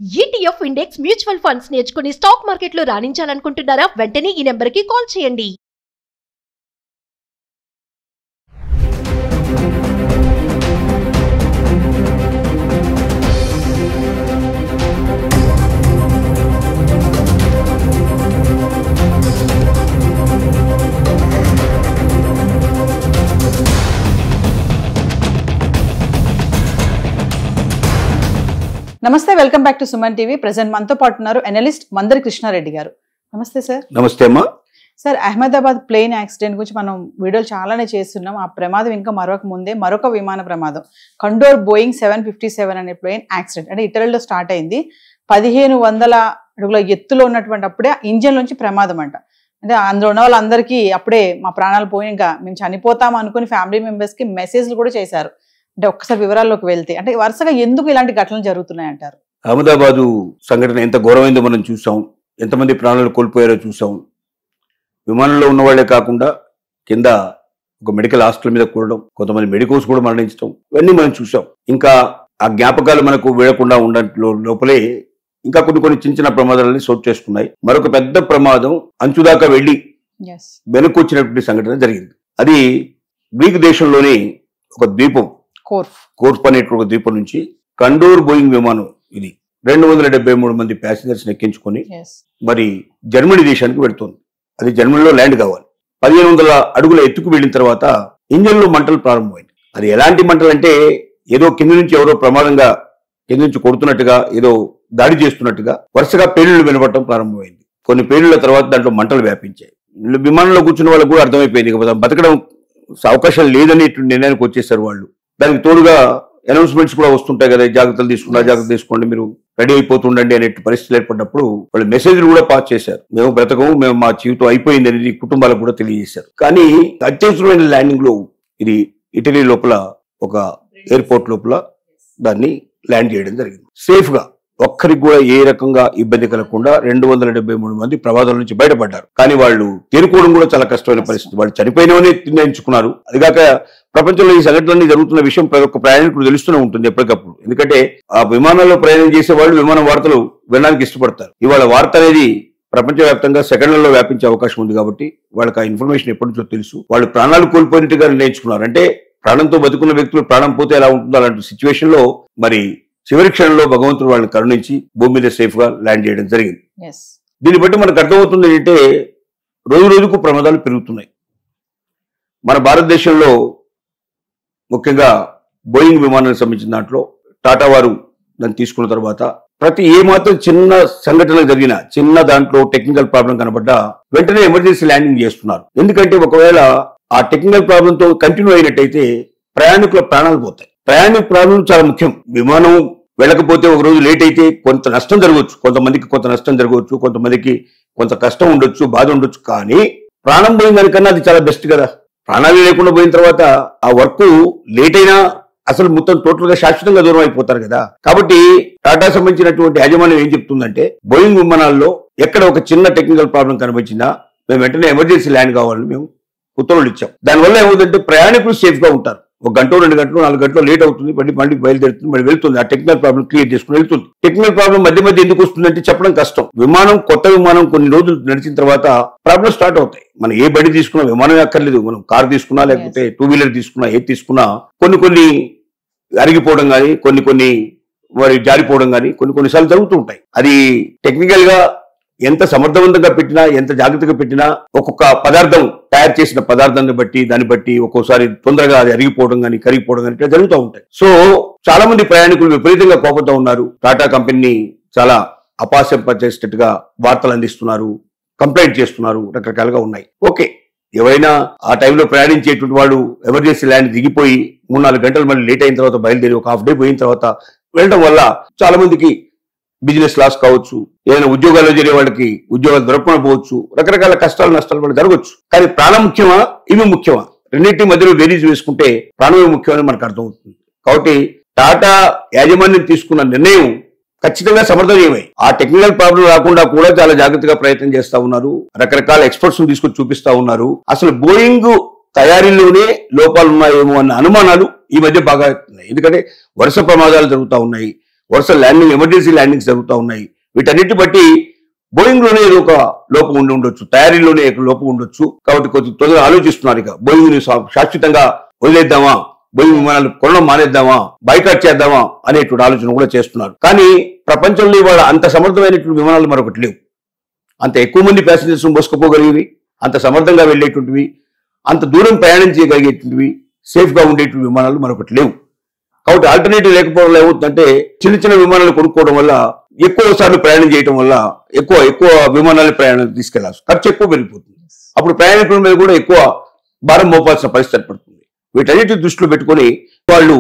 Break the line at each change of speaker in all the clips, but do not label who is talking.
ETF index mutual funds నేర్చుకుని stock మార్కెట్లో రాణించాలనుకుంటున్నారా? వెంటనే ఈ నెంబర్కి కాల్ చేయండి.
నమస్తే, welcome back to Suman TV. Present మనతో పాటు ఉన్నారు అనలిస్ట్ మందరి కృష్ణారెడ్డి గారు. నమస్తే సార్.
నమస్తే అమ్మా.
సార్, అహ్మదాబాద్ ప్లేన్ యాక్సిడెంట్ గురించి మనం వీడియోలు చాలానే చేస్తున్నాం. ఆ ప్రమాదం ఇంకా మరొక విమాన ప్రమాదం, కండోర్ బోయింగ్ 757 అనే ప్లేన్ యాక్సిడెంట్ అంటే ఇటలీలో స్టార్ట్ అయింది. 1500 అడుగుల ఎత్తులో ఉన్నటువంటి అప్పుడే ఇంజన్ నుంచి ప్రమాదం అంట. అంటే అందులో ఉన్న వాళ్ళందరికీ అప్పుడే మా ప్రాణాలు పోయి ఇంకా మేము చనిపోతాం అనుకుని ఫ్యామిలీ మెంబర్స్కి మెసేజ్లు కూడా చేశారు. అంటే ఒక్కసారి వివరాల్లోకి వెళ్తే అంటే వరుసగా ఎందుకు ఇలాంటి ఘటనలు జరుగుతున్నాయి అంటారు?
అహ్మదాబాదు సంఘటన ఎంత ఘోరమైందో మనం చూసాం. ఎంతమంది ప్రాణాలు కోల్పోయారో చూసాం. విమానంలో ఉన్న వాళ్లే కాకుండా కింద ఒక మెడికల్ హాస్పిటల్ మీద కూడడం, కొంతమంది మెడికోస్ కూడా మరణించడం, ఇవన్నీ మనం చూసాం. ఇంకా ఆ జ్ఞాపకాలు మనకు వీడకుండా ఉండటం లోపలే ఇంకా కొన్ని చిన్న ప్రమాదాలని చోటు చేసుకున్నాయి. మరొక పెద్ద ప్రమాదం అంచుదాకా వెళ్లి వెనక్కి వచ్చినటువంటి సంఘటన జరిగింది. అది గ్రీక్ దేశంలోని ఒక ద్వీపం, కోర్ఫ్ అనేటువంటి ద్వీపం నుంచి కండోర్ బోయింగ్ విమానం ఇది 273 మంది ప్యాసింజర్స్ ఎక్కించుకొని మరి జర్మనీ దేశానికి వెళ్తుంది. అది జర్మనీలో ల్యాండ్ కావాలి. 1500 అడుగుల ఎత్తుకు వెళ్ళిన తర్వాత ఇంజన్ లో మంటలు ప్రారంభమైంది. అది ఎలాంటి మంటలు అంటే ఏదో కింద నుంచి ఎవరో ప్రమాదంగా కింద నుంచి కొడుతున్నట్టుగా, ఏదో దాడి చేస్తున్నట్టుగా వరుసగా పేలుళ్లు వినపడటం ప్రారంభమైంది. కొన్ని పేలుళ్ల తర్వాత దాంట్లో మంటలు వ్యాపించాయి. విమానంలో కూర్చున్న వాళ్ళకు కూడా అర్థమైపోయింది బతకడం అవకాశం లేదనే నిర్ణయానికి వచ్చేసారు వాళ్ళు. దానికి తోడుగా అనౌన్స్మెంట్స్ కూడా వస్తుంటాయి కదా, జాగ్రత్తలు తీసుకోండి, మీరు రెడీ అయిపోతుండండి అనే పరిస్థితులు ఏర్పడినప్పుడు వాళ్ళు మెసేజ్లు కూడా పాస్ చేశారు. మేము బ్రతకము, మా జీవితం అయిపోయింది అనేది కుటుంబాలకు కూడా తెలియజేశారు. కానీ అత్యవసరమైన ల్యాండింగ్ లో ఇది ఇటలీ లోపల ఒక ఎయిర్పోర్ట్ లోపల దాన్ని ల్యాండ్ చేయడం జరిగింది. సేఫ్ గా ఒక్కరికి కూడా ఏ రకంగా ఇబ్బంది కలగకుండా 273 మంది ప్రమాదాల నుంచి బయటపడ్డారు. కానీ వాళ్ళు తేరుకోవడం కూడా చాలా కష్టమైన పరిస్థితి. వాళ్ళు చనిపోయినవనే నిర్ణయించుకున్నారు. అదిగాక ప్రపంచంలో ఈ సంఘటనలన్నీ జరుగుతున్న విషయం ప్రతి ప్రయాణికుడు తెలుస్తూనే ఉంటుంది ఎప్పటికప్పుడు. ఎందుకంటే ఆ విమానాల్లో ప్రయాణం చేసే వాళ్ళు విమాన వార్తలు వినడానికి ఇష్టపడతారు. ఇవాళ వార్త అనేది ప్రపంచవ్యాప్తంగా సెకండ్లలో వ్యాపించే అవకాశం ఉంది కాబట్టి వాళ్ళకి ఆ ఇన్ఫర్మేషన్ ఎప్పటి నుంచో తెలుసు. వాళ్ళు ప్రాణాలు కోల్పోయినట్టుగా నిర్ణయించుకున్నారు. అంటే ప్రాణంతో బతుకున్న వ్యక్తులు ప్రాణం పోతే ఎలా ఉంటుందో అలాంటి సిచ్యువేషన్ లో మరి చివరి క్షణంలో భగవంతుడు వాళ్ళని కరుణించి భూమి మీద సేఫ్ గా ల్యాండ్ చేయడం జరిగింది. దీన్ని బట్టి మనకు అర్థమవుతుంది ఏంటంటే రోజు రోజుకు ప్రమాదాలు పెరుగుతున్నాయి. మన భారతదేశంలో ముఖ్యంగా బోయింగ్ విమానానికి సంబంధించిన దాంట్లో టాటా వారు దాన్ని తీసుకున్న తర్వాత ప్రతి ఏమాత్రం చిన్న సంఘటన జరిగిన చిన్న దాంట్లో టెక్నికల్ ప్రాబ్లం కనబడ్డా వెంటనే ఎమర్జెన్సీ ల్యాండింగ్ చేస్తున్నారు. ఎందుకంటే ఒకవేళ ఆ టెక్నికల్ ప్రాబ్లంతో కంటిన్యూ అయినట్టయితే ప్రయాణికుల ప్రాణాలు పోతాయి. ప్రయాణిక ప్రాబ్లం చాలా ముఖ్యం. విమానం వెళ్ళకపోతే ఒక రోజు లేట్ అయితే కొంత నష్టం జరగవచ్చు, కొంతమందికి కొంత నష్టం జరగవచ్చు, కొంతమందికి కొంత కష్టం ఉండొచ్చు, బాధ ఉండొచ్చు. కానీ ప్రాణం పోయిన దానికన్నా అది చాలా బెస్ట్ కదా. ప్రాణాలు లేకుండా పోయిన తర్వాత ఆ వర్క్ లేట్ అయినా అసలు మొత్తం టోటల్ గా శాశ్వతంగా దూరం అయిపోతారు కదా. కాబట్టి టాటా సంబంధించినటువంటి యాజమాన్యం ఏం చెప్తుందంటే బోయింగ్ విమానాల్లో ఎక్కడ ఒక చిన్న టెక్నికల్ ప్రాబ్లం కనిపించినా మేము వెంటనే ఎమర్జెన్సీ ల్యాండ్ కావాలని మేము ఉత్తర్వులు ఇచ్చాం. దానివల్ల ఏమవుతుందంటే ప్రయాణికులు సేఫ్ గా ఉంటారు. 1 గంట 2 గంటలు 4 గంటలు లేట్ అవుతుంది, మళ్ళీ బయలుదేరుతుంది, మళ్ళీ వెళ్తుంది, ఆ టెక్నికల్ ప్రాబ్లం క్లియర్ చేసుకుని వెళ్తుంది. టెక్నికల్ ప్రాబ్లం మధ్య ఎందుకు వస్తుందంటే చెప్పడం కష్టం. కొత్త విమానం కొన్ని రోజులు నడిచిన తర్వాత ప్రాబ్లం స్టార్ట్ అవుతాయి. మనం ఏ బండి తీసుకున్నా, విమానం అక్కర్లేదు, మనం కార్ తీసుకున్నా లేకపోతే 2 వీలర్ తీసుకున్నా, ఏది తీసుకున్నా కొన్ని అరిగిపోవడం కానీ కొన్ని మరి జారిపోవడం కానీ కొన్నిసార్లు జరుగుతూ ఉంటాయి. అది టెక్నికల్ గా ఎంత సమర్థవంతంగా పెట్టినా, ఎంత జాగ్రత్తగా పెట్టినా ఒక్కొక్క పదార్థం తయారు చేసిన పదార్థాన్ని బట్టి దాన్ని బట్టి ఒక్కోసారి తొందరగా అది అరిగిపోవడం కానీ కరిగిపోవడం కానీ ఇట్లా జరుగుతూ ఉంటాయి. సో చాలా మంది ప్రయాణికులు విపరీతంగా కోపంతో ఉన్నారు. టాటా కంపెనీని చాలా అపాస్యంపరిచేటట్టుగా వార్తలు అందిస్తున్నారు, కంప్లైంట్ చేస్తున్నారు, రకరకాలుగా ఉన్నాయి. ఓకే, ఎవరైనా ఆ టైంలో ప్రయాణించేటువంటి వాళ్ళు ఎమర్జెన్సీ ల్యాండ్ దిగిపోయి 3-4 గంటలు మళ్ళీ లేట్ అయిన తర్వాత బయలుదేరి ఒక హాఫ్ డే పోయిన తర్వాత వెళ్ళడం వల్ల చాలా మందికి బిజినెస్ లాస్ కావచ్చు, ఏదైనా ఉద్యోగాల్లో చేరే వాళ్ళకి ఉద్యోగాలు దొరకకుండా పోవచ్చు, రకరకాల కష్టాలు నష్టాలు కూడా జరగవచ్చు. కానీ ప్రాణం ముఖ్యమా, ఇవి ముఖ్యమా? రెండింటి మధ్యలో వేరీజ్ వేసుకుంటే ప్రాణమే ముఖ్యమని మనకు అర్థమవుతుంది. కాబట్టి టాటా యాజమాన్యం తీసుకున్న నిర్ణయం ఖచ్చితంగా సమర్థనీయమే. ఆ టెక్నికల్ ప్రాబ్లం రాకుండా కూడా చాలా జాగ్రత్తగా ప్రయత్నం చేస్తా ఉన్నారు. రకరకాల ఎక్స్పర్ట్స్ తీసుకొచ్చి చూపిస్తా ఉన్నారు. అసలు బోయింగ్ తయారీలోనే లోపాలు ఉన్నాయేమో అన్న అనుమానాలు ఈ మధ్య బాగా అవుతున్నాయి. ఎందుకంటే వరుస ప్రమాదాలు జరుగుతూ ఉన్నాయి. వరుస ల్యాండింగ్ ఎమర్జెన్సీ ల్యాండింగ్స్ జరుగుతూ ఉన్నాయి. వీటన్నిటి బట్టి బోయింగ్ లోనే ఏదో ఒక లోపం ఉండి ఉండొచ్చు, తయారీలోనే లోపం ఉండొచ్చు. కాబట్టి కొద్ది తొందరగా ఆలోచిస్తున్నారు. ఇక బోయింగ్ ని శాశ్వతంగా వదిలేద్దామా, బోయింగ్ విమానాలు కొనడం మానేద్దామా, బైకాట్ చేద్దామా అనేటువంటి ఆలోచన కూడా చేస్తున్నారు. కానీ ప్రపంచంలో ఇవాళ అంత సమర్థమైనటువంటి విమానాలు మరొకటి లేవు. అంత ఎక్కువ మంది ప్యాసింజర్స్ మోసుకుపోగలిగేవి, అంత సమర్థంగా వెళ్ళేటువంటివి, అంత దూరం ప్రయాణం చేయగలిగేటువంటివి, సేఫ్ గా ఉండేటువంటి విమానాలు మరొకటి లేవు. కాబట్టి ఆల్టర్నేటివ్ లేకపోవడం ఏమవుతుందంటే చిన్న చిన్న విమానాలు కొనుక్కోవడం వల్ల, ఎక్కువ సార్లు ప్రయాణం చేయడం వల్ల ఎక్కువ విమానాలు ప్రయాణం తీసుకెళ్లాల్సి, ఖర్చు ఎక్కువ పెరిగిపోతుంది. అప్పుడు ప్రయాణికుల మీద కూడా ఎక్కువ భారం మోపాల్సిన పరిస్థితి పడుతుంది. వీటన్నిటి దృష్టిలో పెట్టుకుని వాళ్ళు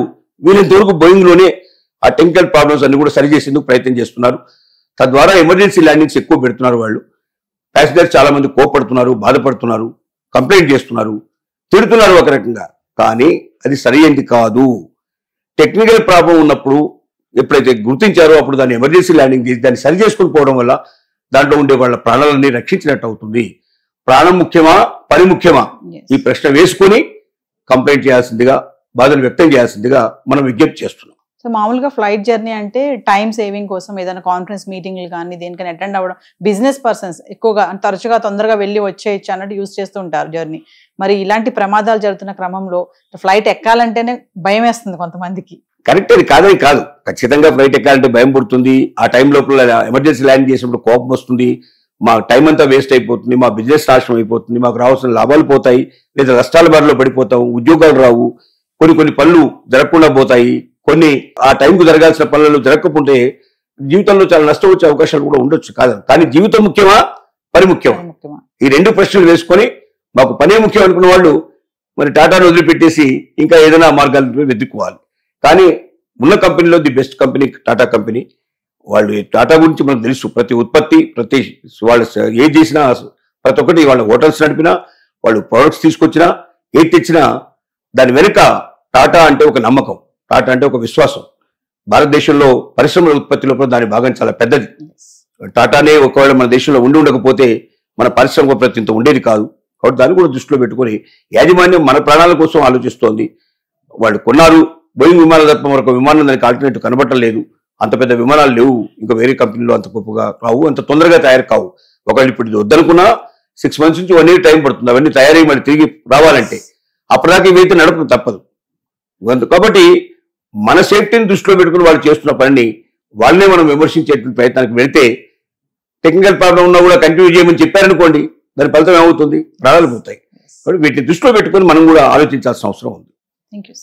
వీళ్ళంత వరకు బోయింగ్ లోనే ఆ టెక్నికల్ ప్రాబ్లమ్స్ అన్ని కూడా సరిచేసేందుకు ప్రయత్నం చేస్తున్నారు. తద్వారా ఎమర్జెన్సీ ల్యాండింగ్స్ ఎక్కువ పెడుతున్నారు. వాళ్ళు ప్యాసింజర్స్ చాలా మంది కోపడుతున్నారు, బాధపడుతున్నారు, కంప్లైంట్ చేస్తున్నారు, తిడుతున్నారు ఒక రకంగా. కానీ అది సరైనది కాదు. టెక్నికల్ ప్రాబ్లం ఉన్నప్పుడు ఎప్పుడైతే గుర్తించారో అప్పుడు దాన్ని ఎమర్జెన్సీ ల్యాండింగ్ చేసి దాన్ని సరి చేసుకుని పోవడం వల్ల దాంట్లో ఉండే వాళ్ళ ప్రాణాలన్నీ రక్షించినట్టు అవుతుంది. ప్రాణం ముఖ్యమా, పని ముఖ్యమా, ఈ ప్రశ్న వేసుకుని కంప్లైంట్ చేయాల్సిందిగా, బాధను వ్యక్తం చేయాల్సిందిగా మనం విజ్ఞప్తి చేస్తున్నాం.
సో మామూలుగా ఫ్లైట్ జర్నీ అంటే టైం సేవింగ్ కోసం ఏదైనా కాన్ఫరెన్స్ మీటింగ్లు కానీ దేనికైనా అటెండ్ అవ్వడం, బిజినెస్ పర్సన్స్ ఎక్కువగా తరచుగా తొందరగా వెళ్ళి వచ్చేయచ్చు అన్నట్టు యూజ్ చేస్తూ ఉంటారు జర్నీ. మరి ఇలాంటి ప్రమాదాలు జరుగుతున్న క్రమంలో ఫ్లైట్ ఎక్కాలంటేనే భయం వేస్తుంది కొంతమందికి.
కరెక్ట్, అది కాదని కాదు. ఖచ్చితంగా ఫ్లైట్ ఎక్కాలంటే భయం పుడుతుంది. ఆ టైం లోపల ఎమర్జెన్సీ ల్యాండ్ చేసినప్పుడు కోపం వస్తుంది, మా టైం అంతా వేస్ట్ అయిపోతుంది, మా బిజినెస్ నాశనం అయిపోతుంది, మాకు రావాల్సిన లాభాలు పోతాయి, లేదా నష్టాల బారిలో పడిపోతాం, ఉద్యోగాలు రావు, కొన్ని పనులు జరగకుండా పోతాయి, కొన్ని ఆ టైంకు జరగాల్సిన పనులు జరగకపోతే జీవితంలో చాలా నష్టం వచ్చే అవకాశాలు కూడా ఉండొచ్చు. కాదు, కానీ జీవితం ముఖ్యమా, పని ముఖ్యమా, ఈ రెండు ప్రశ్నలు వేసుకొని మాకు పనే ముఖ్యం అనుకున్న వాళ్ళు మరి టాటాను వదిలిపెట్టేసి ఇంకా ఏదైనా మార్గాలు వెతుక్కోవాలి. కానీ ఉన్న కంపెనీలో the best company Tata company. వాళ్ళు టాటా గురించి మనకు తెలుసు. ప్రతి ఉత్పత్తి, ప్రతి వాళ్ళు ఏది చేసినా, ప్రతి ఒక్కటి వాళ్ళ హోటల్స్ నడిపినా, వాళ్ళు ప్రొడక్ట్స్ తీసుకొచ్చినా, ఏది తెచ్చినా దాని వెనుక టాటా అంటే ఒక నమ్మకం, టాటా అంటే ఒక విశ్వాసం. భారతదేశంలో పరిశ్రమల ఉత్పత్తిలో కూడా దాని భాగం చాలా పెద్దది. టాటానే ఒకవేళ మన దేశంలో ఉండకపోతే మన పరిశ్రమ ప్రతి ఇంత ఉండేది కాదు. కాబట్టి దాన్ని కూడా దృష్టిలో పెట్టుకుని యాజమాన్యం మన ప్రాణాల కోసం ఆలోచిస్తోంది. వాళ్ళు కొన్నారు బోయింగ్ విమానాలు తప్ప మరొక విమానం దానికి ఆల్టర్నేటివ్ కనబడటం లేదు. అంత పెద్ద విమానాలు లేవు, ఇంకా వేరే కంపెనీలో అంత గొప్పగా రావు, అంత తొందరగా తయారు కావు. ఒకవేళ ఇప్పుడు ఇది వద్దనుకున్నా 6 months నుంచి 1 year టైం పడుతుంది అవన్నీ తయారై మళ్ళీ తిరిగి రావాలంటే. అప్పటిదాకా ఇవైతే నడపడం తప్పదు. కాబట్టి మన సేఫ్టీని దృష్టిలో పెట్టుకుని వాళ్ళు చేస్తున్న పనిని వాళ్ళనే మనం విమర్శించేటువంటి ప్రయత్నానికి వెళితే, టెక్నికల్ ప్రాబ్లం ఉన్నా కూడా కంటిన్యూ చేయమని చెప్పారనుకోండి, దాని ఫలితం ఏమవుతుంది, ప్రాణాలు పోతాయి. కాబట్టి వీటిని దృష్టిలో పెట్టుకుని మనం కూడా ఆలోచించాల్సిన అవసరం ఉంది.
Thank you.